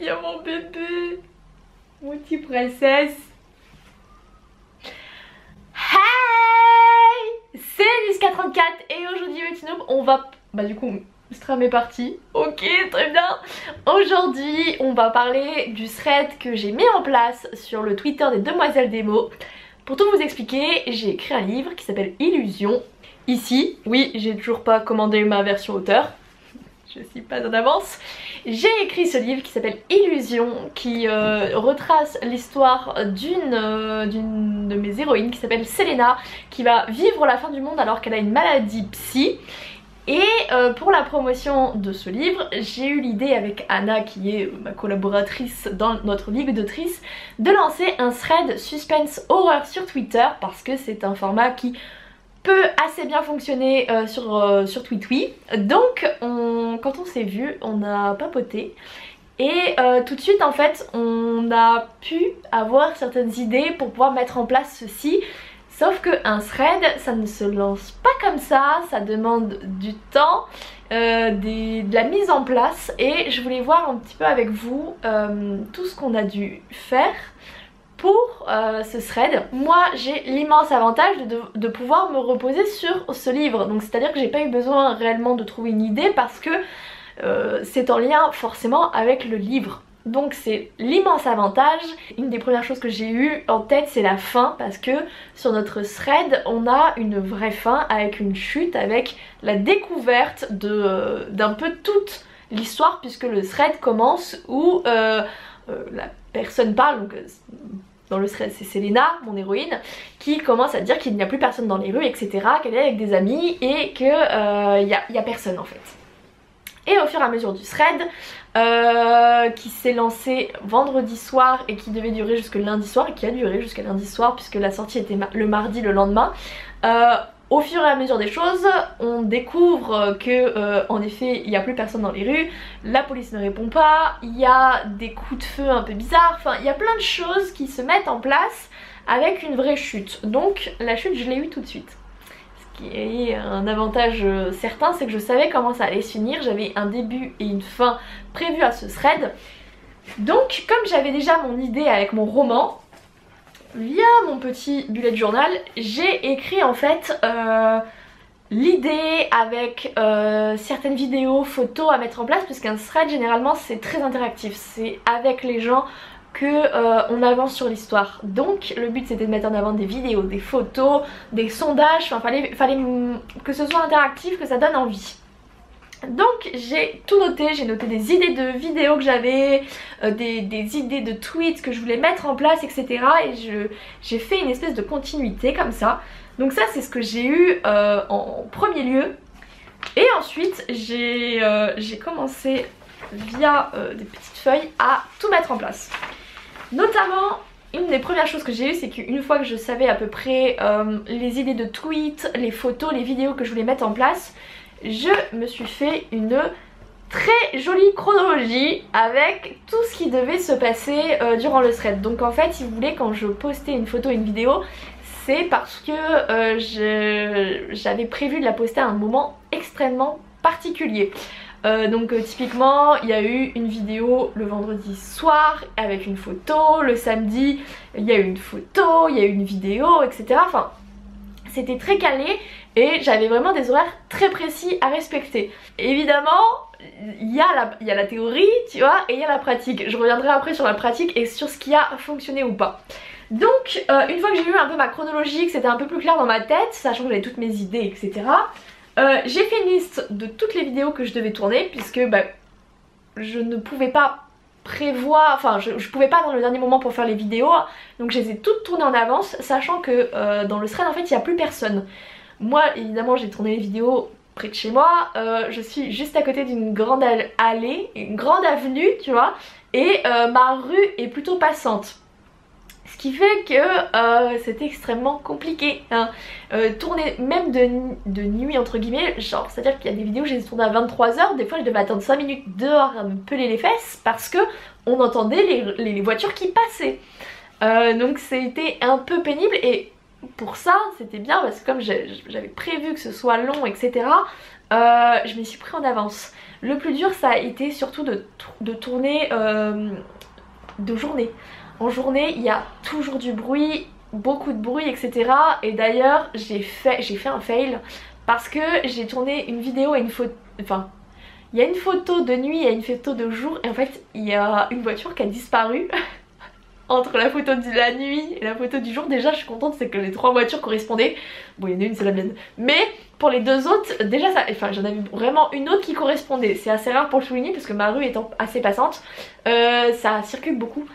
Il y a mon bébé, mon petit princesse. Hey, c'est Niska34 et aujourd'hui petit noob, on va... Bah du coup, stream est parti. Ok, très bien. Aujourd'hui, on va parler du thread que j'ai mis en place sur le Twitter des Demoiselles Démo. Pour tout vous expliquer, j'ai écrit un livre qui s'appelle Illusion. Ici, oui, j'ai toujours pas commandé ma version auteur. Je suis pas en avance. J'ai écrit ce livre qui s'appelle Illusion, qui retrace l'histoire d'une de mes héroïnes qui s'appelle Selena, qui va vivre la fin du monde alors qu'elle a une maladie psy. Et pour la promotion de ce livre, j'ai eu l'idée avec Anna, qui est ma collaboratrice dans notre ligue d'autrices, de lancer un thread suspense horreur sur Twitter parce que c'est un format qui peut assez bien fonctionner sur TweetWee. Donc quand on s'est vu, on a papoté et tout de suite en fait on a pu avoir certaines idées pour pouvoir mettre en place ceci. Sauf qu'un thread, ça ne se lance pas comme ça demande du temps, de la mise en place, et je voulais voir un petit peu avec vous tout ce qu'on a dû faire pour ce thread. Moi j'ai l'immense avantage de pouvoir me reposer sur ce livre, donc c'est à dire que j'ai pas eu besoin réellement de trouver une idée parce que c'est en lien forcément avec le livre. Donc c'est l'immense avantage. Une des premières choses que j'ai eu en tête, c'est la fin, parce que sur notre thread on a une vraie fin avec une chute, avec la découverte d'un peu toute l'histoire, puisque le thread commence où la personne parle, donc dans le thread c'est Selena, mon héroïne, qui commence à dire qu'il n'y a plus personne dans les rues, etc., qu'elle est avec des amis et qu'il y a personne en fait. Et au fur et à mesure du thread, qui s'est lancé vendredi soir et qui devait durer jusque lundi soir, et qui a duré jusqu'à lundi soir puisque la sortie était le mardi, le lendemain, au fur et à mesure des choses, on découvre que en effet il n'y a plus personne dans les rues, la police ne répond pas, il y a des coups de feu un peu bizarres, enfin il y a plein de choses qui se mettent en place avec une vraie chute. Donc la chute je l'ai eue tout de suite. Ce qui est un avantage certain, c'est que je savais comment ça allait se finir, j'avais un début et une fin prévus à ce thread. Donc comme j'avais déjà mon idée avec mon roman, via mon petit bullet journal, j'ai écrit en fait l'idée avec certaines vidéos, photos à mettre en place, puisqu'un thread généralement c'est très interactif, c'est avec les gens que on avance sur l'histoire. Donc le but c'était de mettre en avant des vidéos, des photos, des sondages, enfin fallait que ce soit interactif, que ça donne envie. Donc j'ai tout noté, j'ai noté des idées de vidéos que j'avais, des idées de tweets que je voulais mettre en place, etc. Et j'ai fait une espèce de continuité comme ça. Donc ça c'est ce que j'ai eu en premier lieu. Et ensuite j'ai commencé via des petites feuilles à tout mettre en place. Notamment, une des premières choses que j'ai eues, c'est qu'une fois que je savais à peu près les idées de tweets, les photos, les vidéos que je voulais mettre en place, je me suis fait une très jolie chronologie avec tout ce qui devait se passer durant le thread. Donc en fait, si vous voulez, quand je postais une photo et une vidéo, c'est parce que j'avais prévu de la poster à un moment extrêmement particulier. Donc typiquement il y a eu une vidéo le vendredi soir avec une photo, le samedi il y a eu une photo, il y a eu une vidéo, etc. Enfin c'était très calé et j'avais vraiment des horaires très précis à respecter. Évidemment il y a la théorie, tu vois, et il y a la pratique. Je reviendrai après sur la pratique et sur ce qui a fonctionné ou pas. Donc une fois que j'ai eu un peu ma chronologie, que c'était un peu plus clair dans ma tête, sachant que j'avais toutes mes idées, etc., j'ai fait une liste de toutes les vidéos que je devais tourner, puisque bah, je ne pouvais pas prévoir, enfin je pouvais pas dans le dernier moment pour faire les vidéos, donc je les ai toutes tournées en avance, sachant que dans le thread en fait il n'y a plus personne. Moi évidemment j'ai tourné les vidéos près de chez moi, je suis juste à côté d'une grande allée, une grande avenue tu vois, et ma rue est plutôt passante. Ce qui fait que c'était extrêmement compliqué, hein. Tourner même de nuit entre guillemets, genre c'est à dire qu'il y a des vidéos je les ai tournées à 23 h, des fois je devais attendre 5 minutes dehors à me peler les fesses parce que on entendait les voitures qui passaient. Donc c'était un peu pénible et pour ça c'était bien parce que comme j'avais prévu que ce soit long, etc., je m'y suis pris en avance. Le plus dur ça a été surtout de tourner de journée. En journée il y a toujours du bruit, beaucoup de bruit, etc. Et d'ailleurs j'ai fait un fail parce que j'ai tourné une vidéo et une photo, enfin il y a une photo de nuit et une photo de jour et en fait il y a une voiture qui a disparu entre la photo de la nuit et la photo du jour. Déjà je suis contente, c'est que les 3 voitures correspondaient. Bon il y en a une, c'est la mienne, mais pour les 2 autres déjà ça, enfin j'en avais vraiment une autre qui correspondait. C'est assez rare pour le souligner parce que ma rue étant assez passante, ça circule beaucoup.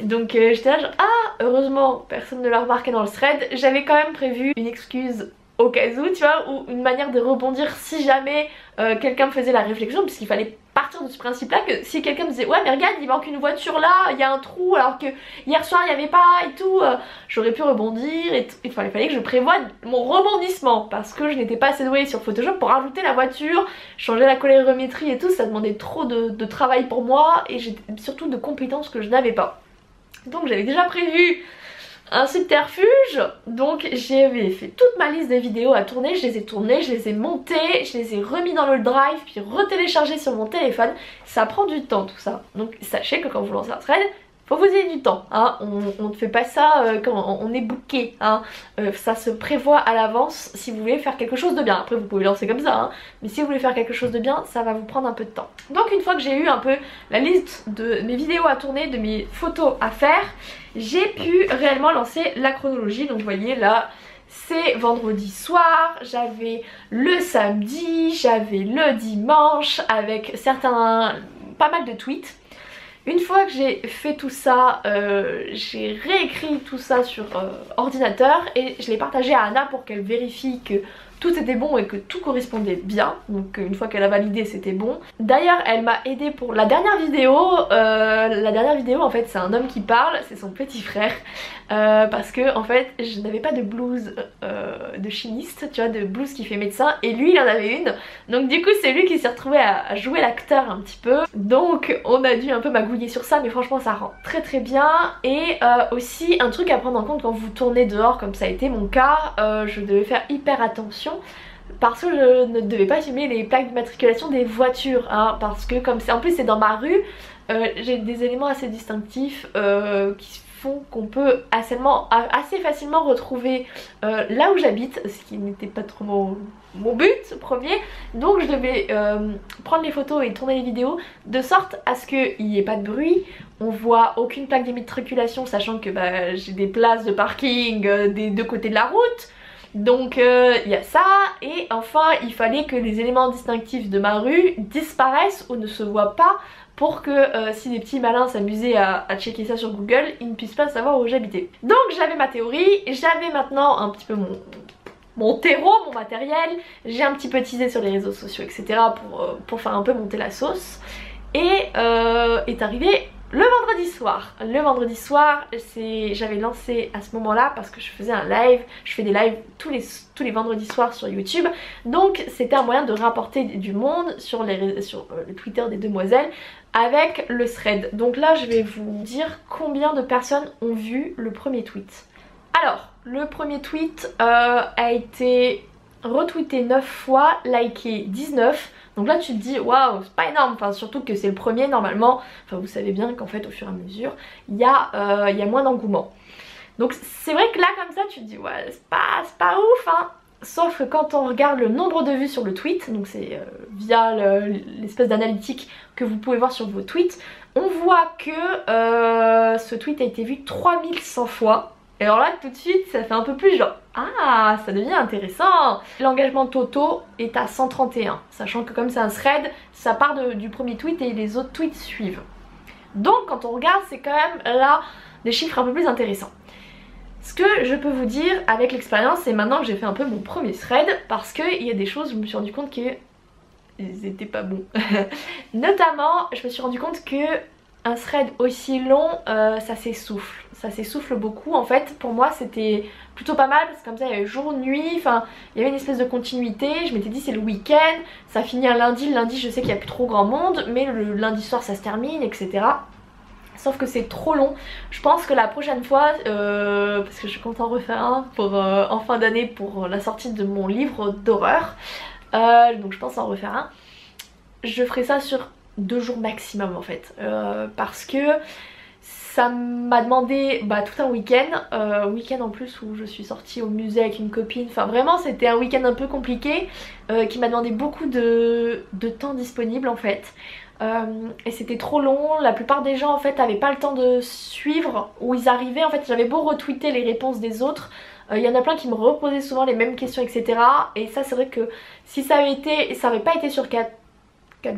Donc j'étais là genre ah heureusement personne ne l'a remarqué dans le thread. J'avais quand même prévu une excuse au cas où, tu vois, ou une manière de rebondir si jamais quelqu'un me faisait la réflexion, puisqu'il fallait partir de ce principe là que si quelqu'un me disait ouais mais regarde il manque une voiture là, il y a un trou alors que hier soir il n'y avait pas et tout, j'aurais pu rebondir et il fallait que je prévoie mon rebondissement parce que je n'étais pas assez douée sur Photoshop pour rajouter la voiture, changer la colorimétrie et tout, ça demandait trop de travail pour moi et j'ai surtout de compétences que je n'avais pas. Donc j'avais déjà prévu un subterfuge, donc j'avais fait toute ma liste de vidéos à tourner, je les ai tournées, je les ai montées, je les ai remis dans le drive puis retéléchargées sur mon téléphone. Ça prend du temps tout ça, donc sachez que quand vous lancez un thread, faut vous ayez du temps, hein. On ne fait pas ça quand on est booké, hein. Ça se prévoit à l'avance si vous voulez faire quelque chose de bien. Après vous pouvez lancer comme ça, hein. Mais si vous voulez faire quelque chose de bien, ça va vous prendre un peu de temps. Donc une fois que j'ai eu un peu la liste de mes vidéos à tourner, de mes photos à faire, j'ai pu réellement lancer la chronologie. Donc vous voyez là, c'est vendredi soir, j'avais le samedi, j'avais le dimanche avec pas mal de tweets. Une fois que j'ai fait tout ça, j'ai réécrit tout ça sur ordinateur et je l'ai partagé à Anna pour qu'elle vérifie que tout était bon et que tout correspondait bien. Donc une fois qu'elle a validé, c'était bon. D'ailleurs elle m'a aidée pour la dernière vidéo. La dernière vidéo en fait c'est un homme qui parle, c'est son petit frère. Parce que en fait je n'avais pas de blouse de chimiste, tu vois, de blouse qui fait médecin, et lui il en avait une. Donc du coup c'est lui qui s'est retrouvé à jouer l'acteur un petit peu. Donc on a dû un peu magouiller sur ça, mais franchement ça rend très très bien. Et aussi un truc à prendre en compte quand vous tournez dehors comme ça a été mon cas, je devais faire hyper attention parce que je ne devais pas filmer les plaques d'immatriculation des voitures, hein, parce que comme c'est en plus c'est dans ma rue, j'ai des éléments assez distinctifs qui font qu'on peut assez facilement retrouver là où j'habite, ce qui n'était pas trop mon but premier. Donc je devais prendre les photos et tourner les vidéos de sorte à ce qu'il n'y ait pas de bruit, on voit aucune plaque d'immatriculation, sachant que j'ai des places de parking des deux côtés de la route. Donc il y a ça, et enfin il fallait que les éléments distinctifs de ma rue disparaissent ou ne se voient pas pour que si des petits malins s'amusaient à checker ça sur Google, ils ne puissent pas savoir où j'habitais. Donc j'avais ma théorie, j'avais maintenant un petit peu mon terreau, mon matériel, j'ai un petit peu teasé sur les réseaux sociaux etc. pour faire un peu monter la sauce. Et est arrivé le vendredi soir. Le vendredi soir, j'avais lancé à ce moment-là parce que je faisais un live, je fais des lives tous les vendredis soirs sur YouTube. Donc c'était un moyen de rapporter du monde sur le Twitter des demoiselles avec le thread. Donc là je vais vous dire combien de personnes ont vu le premier tweet. Alors, le premier tweet a été retweeté 9 fois, liké 19. Donc là tu te dis waouh c'est pas énorme, enfin surtout que c'est le premier normalement, enfin vous savez bien qu'en fait au fur et à mesure il y a moins d'engouement. Donc c'est vrai que là comme ça tu te dis ouais c'est pas ouf hein. Sauf que quand on regarde le nombre de vues sur le tweet, donc c'est via l'espèce d'analytique que vous pouvez voir sur vos tweets, on voit que ce tweet a été vu 3100 fois. Et alors là tout de suite ça fait un peu plus genre ah ça devient intéressant. L'engagement Toto est à 131, sachant que comme c'est un thread ça part du premier tweet et les autres tweets suivent. Donc quand on regarde c'est quand même là des chiffres un peu plus intéressants. Ce que je peux vous dire avec l'expérience, c'est maintenant que j'ai fait un peu mon premier thread, parce qu'il y a des choses où je me suis rendu compte qu'ils étaient pas bons. Notamment je me suis rendu compte que un thread aussi long ça s'essouffle beaucoup. En fait pour moi c'était plutôt pas mal parce que comme ça il y avait jour, nuit, enfin il y avait une espèce de continuité. Je m'étais dit c'est le week-end, ça finit un lundi, le lundi je sais qu'il n'y a plus trop grand monde, mais le lundi soir ça se termine etc. Sauf que c'est trop long. Je pense que la prochaine fois, parce que je compte en refaire un en fin d'année pour la sortie de mon livre d'horreur, donc je pense en refaire un. je ferai ça sur 2 jours maximum en fait, parce que ça m'a demandé tout un week-end, week-end en plus où je suis sortie au musée avec une copine, enfin vraiment c'était un week-end un peu compliqué qui m'a demandé beaucoup de temps disponible en fait. Et c'était trop long, la plupart des gens en fait avaient pas le temps de suivre où ils arrivaient, en fait j'avais beau retweeter les réponses des autres, il y en a plein qui me reposaient souvent les mêmes questions etc. Et ça c'est vrai que si ça avait pas été sur 4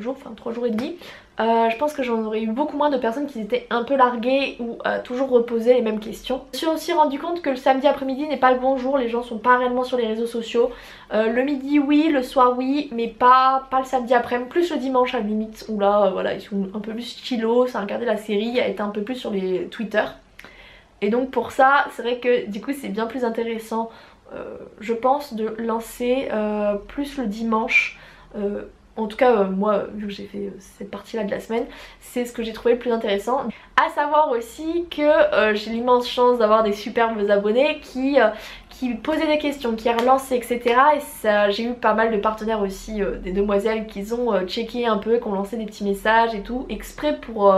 jours, enfin 3 jours et demi, je pense que j'en aurais eu beaucoup moins de personnes qui étaient un peu larguées ou toujours reposer les mêmes questions. Je me suis aussi rendu compte que le samedi après-midi n'est pas le bon jour, les gens sont pas réellement sur les réseaux sociaux. Le midi oui, le soir oui, mais pas le samedi après-midi, plus le dimanche à la limite, où là voilà ils sont un peu plus stylos, à regarder la série, à être un peu plus sur les Twitter. Et donc pour ça c'est vrai que du coup c'est bien plus intéressant je pense de lancer plus le dimanche. En tout cas moi vu que j'ai fait cette partie là de la semaine, c'est ce que j'ai trouvé le plus intéressant. À savoir aussi que j'ai l'immense chance d'avoir des superbes abonnés qui posaient des questions, qui relançaient etc. Et j'ai eu pas mal de partenaires aussi, des demoiselles qui ont checké un peu, qui ont lancé des petits messages et tout exprès pour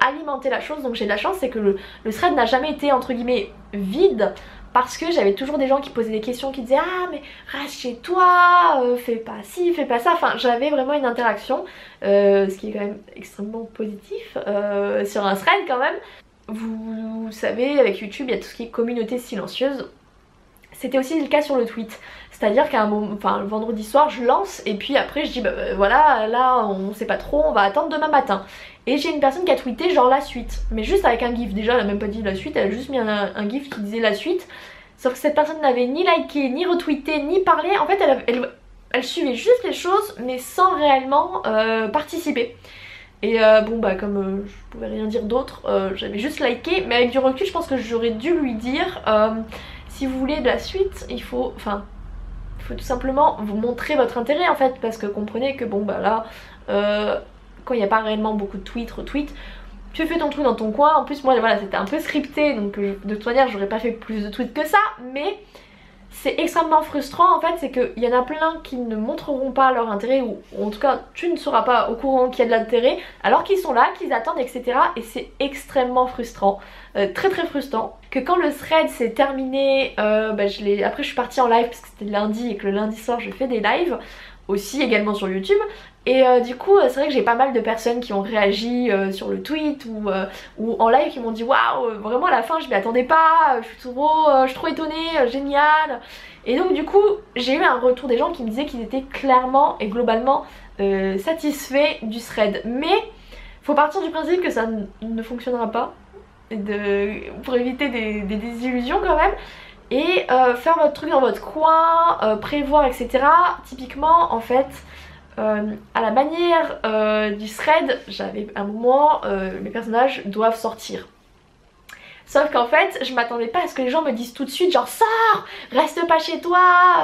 alimenter la chose. Donc j'ai de la chance, c'est que le thread n'a jamais été entre guillemets vide, parce que j'avais toujours des gens qui posaient des questions, qui disaient ah mais reste chez toi, fais pas ci, fais pas ça, enfin j'avais vraiment une interaction, ce qui est quand même extrêmement positif sur un thread quand même. Vous savez avec YouTube il y a tout ce qui est communauté silencieuse, c'était aussi le cas sur le tweet, c'est-à-dire qu'à un moment, enfin le vendredi soir je lance et puis après je dis voilà là on sait pas trop, on va attendre demain matin. Et j'ai une personne qui a tweeté genre la suite, mais juste avec un gif. Déjà elle a même pas dit la suite, elle a juste mis un gif qui disait la suite. Sauf que cette personne n'avait ni liké, ni retweeté, ni parlé. En fait elle suivait juste les choses mais sans réellement participer. Et comme je pouvais rien dire d'autre, j'avais juste liké. Mais avec du recul je pense que j'aurais dû lui dire si vous voulez de la suite il faut tout simplement vous montrer votre intérêt en fait. Parce que comprenez que là quand il n'y a pas réellement beaucoup de tweets, retweets, tu fais ton truc dans ton coin. En plus moi voilà c'était un peu scripté, donc de toute manière j'aurais pas fait plus de tweets que ça, mais c'est extrêmement frustrant en fait, c'est qu'il y en a plein qui ne montreront pas leur intérêt, ou en tout cas tu ne seras pas au courant qu'il y a de l'intérêt alors qu'ils sont là, qu'ils attendent etc. Et c'est extrêmement frustrant, très frustrant. Que quand le thread s'est terminé, après je suis partie en live parce que c'était lundi et que le lundi soir je fais des lives aussi également sur YouTube. Et du coup c'est vrai que j'ai pas mal de personnes qui ont réagi sur le tweet ou en live, qui m'ont dit waouh vraiment à la fin je m'y attendais pas, je suis trop étonnée, génial. Et donc du coup j'ai eu un retour des gens qui me disaient qu'ils étaient clairement et globalement satisfaits du thread. Mais faut partir du principe que ça ne fonctionnera pas, pour éviter des désillusions quand même. Et faire votre truc dans votre coin, prévoir etc. Typiquement en fait à la manière du thread, j'avais un moment mes personnages doivent sortir. Sauf qu'en fait je m'attendais pas à ce que les gens me disent tout de suite genre sors, reste pas chez toi,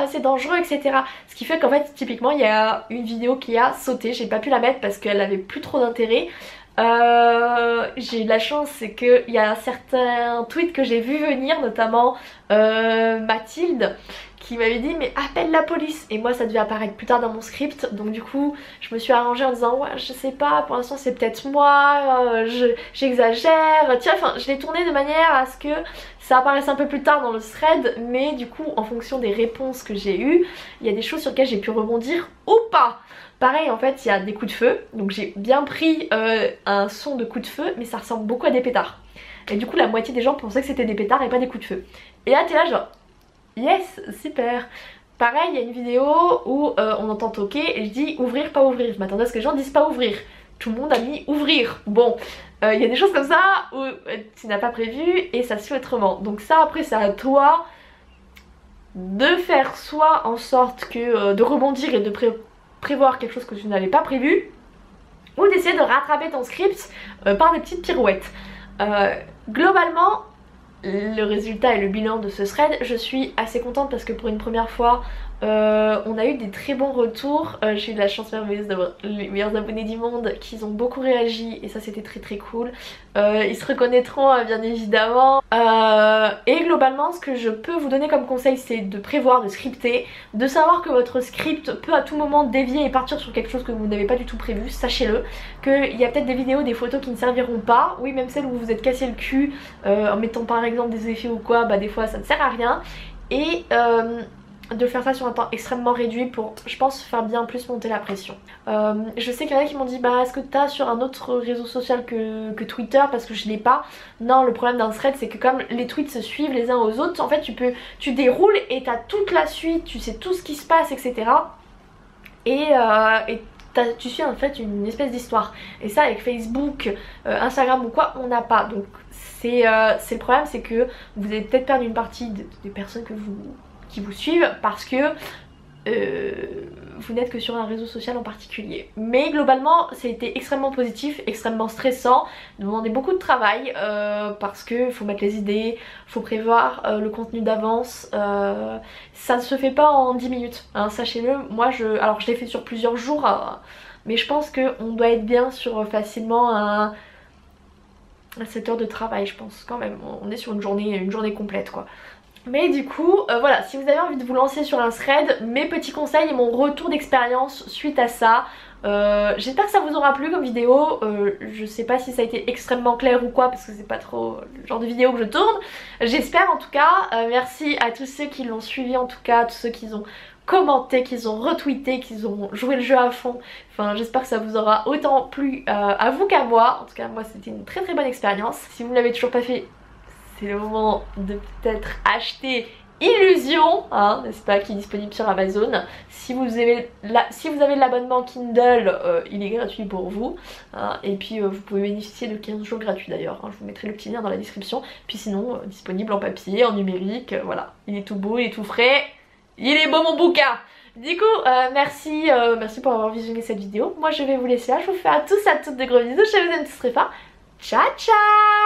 c'est dangereux etc. Ce qui fait qu'en fait typiquement il y a une vidéo qui a sauté, j'ai pas pu la mettre parce qu'elle avait plus trop d'intérêt. J'ai eu de la chance, c'est qu'il y a certains tweets que j'ai vu venir, notamment Mathilde qui m'avait dit mais appelle la police, et moi ça devait apparaître plus tard dans mon script, donc du coup je me suis arrangée en disant ouais je sais pas, pour l'instant c'est peut-être moi, j'exagère, tiens enfin je l'ai tourné de manière à ce que ça apparaisse un peu plus tard dans le thread, mais du coup en fonction des réponses que j'ai eues, il y a des choses sur lesquelles j'ai pu rebondir ou pas. Pareil en fait il y a des coups de feu, donc j'ai bien pris un son de coups de feu mais ça ressemble beaucoup à des pétards. Et du coup la moitié des gens pensaient que c'était des pétards et pas des coups de feu. Et là t'es là genre yes super. Pareil il y a une vidéo où on entend toquer et je dis ouvrir pas ouvrir. Je m'attendais à ce que les gens disent pas ouvrir. Tout le monde a mis ouvrir. Bon il y a des choses comme ça où tu n'as pas prévu et ça se fait autrement. Donc ça après c'est à toi de faire soit en sorte que de rebondir et de prévoir quelque chose que tu n'avais pas prévu, ou d'essayer de rattraper ton script par des petites pirouettes. Globalement le résultat et le bilan de ce thread, je suis assez contente parce que pour une première fois On a eu des très bons retours, j'ai eu de la chance merveilleuse d'avoir les meilleurs abonnés du monde qui ont beaucoup réagi et ça c'était très très cool. Ils se reconnaîtront bien évidemment. Et globalement ce que je peux vous donner comme conseil c'est de prévoir, de scripter, de savoir que votre script peut à tout moment dévier et partir sur quelque chose que vous n'avez pas du tout prévu, sachez-le. Qu'il y a peut-être des vidéos, des photos qui ne serviront pas, oui même celles où vous vous êtes cassé le cul en mettant par exemple des effets ou quoi, bah des fois ça ne sert à rien. Et de faire ça sur un temps extrêmement réduit pour, je pense, faire bien plus monter la pression. Je sais qu'il y en a qui m'ont dit bah est-ce que t'as sur un autre réseau social que Twitter parce que je l'ai pas. Non, le problème d'un thread c'est que comme les tweets se suivent les uns aux autres, en fait tu déroules et t'as toute la suite, tu sais tout ce qui se passe etc. Et tu suis en fait une espèce d'histoire. Et ça avec Facebook, Instagram ou quoi, on n'a pas. Donc c'est le problème, c'est que vous allez peut-être perdre une partie des personnes qui vous suivent parce que vous n'êtes que sur un réseau social en particulier. Mais globalement ça a été extrêmement positif, extrêmement stressant, demandait beaucoup de travail parce que faut mettre les idées, faut prévoir le contenu d'avance, ça ne se fait pas en 10 minutes, hein, sachez-le. Moi alors je l'ai fait sur plusieurs jours mais je pense qu'on doit être bien sur facilement à 7 heures de travail je pense quand même, on est sur une journée complète quoi. Mais du coup voilà, si vous avez envie de vous lancer sur un thread, mes petits conseils et mon retour d'expérience suite à ça. J'espère que ça vous aura plu comme vidéo, je sais pas si ça a été extrêmement clair ou quoi parce que c'est pas trop le genre de vidéo que je tourne. J'espère en tout cas, merci à tous ceux qui l'ont suivi en tout cas, tous ceux qui ont commenté, qu'ils ont retweeté, qu'ils ont joué le jeu à fond. Enfin j'espère que ça vous aura autant plu à vous qu'à moi. En tout cas moi c'était une très très bonne expérience. Si vous ne l'avez toujours pas fait, c'est le moment de peut-être acheter Illusion, hein, n'est-ce pas, qui est disponible sur Amazon. Si vous avez l'abonnement Kindle, il est gratuit pour vous. Hein, et puis vous pouvez bénéficier de 15 jours gratuits d'ailleurs. Hein, je vous mettrai le petit lien dans la description. Puis sinon, disponible en papier, en numérique, voilà. Il est tout beau, il est tout frais. Il est beau mon bouquin. Du coup, merci pour avoir visionné cette vidéo. Moi je vais vous laisser là. Je vous fais à tous de gros bisous. Je vous aime tous très fort. Ciao ciao.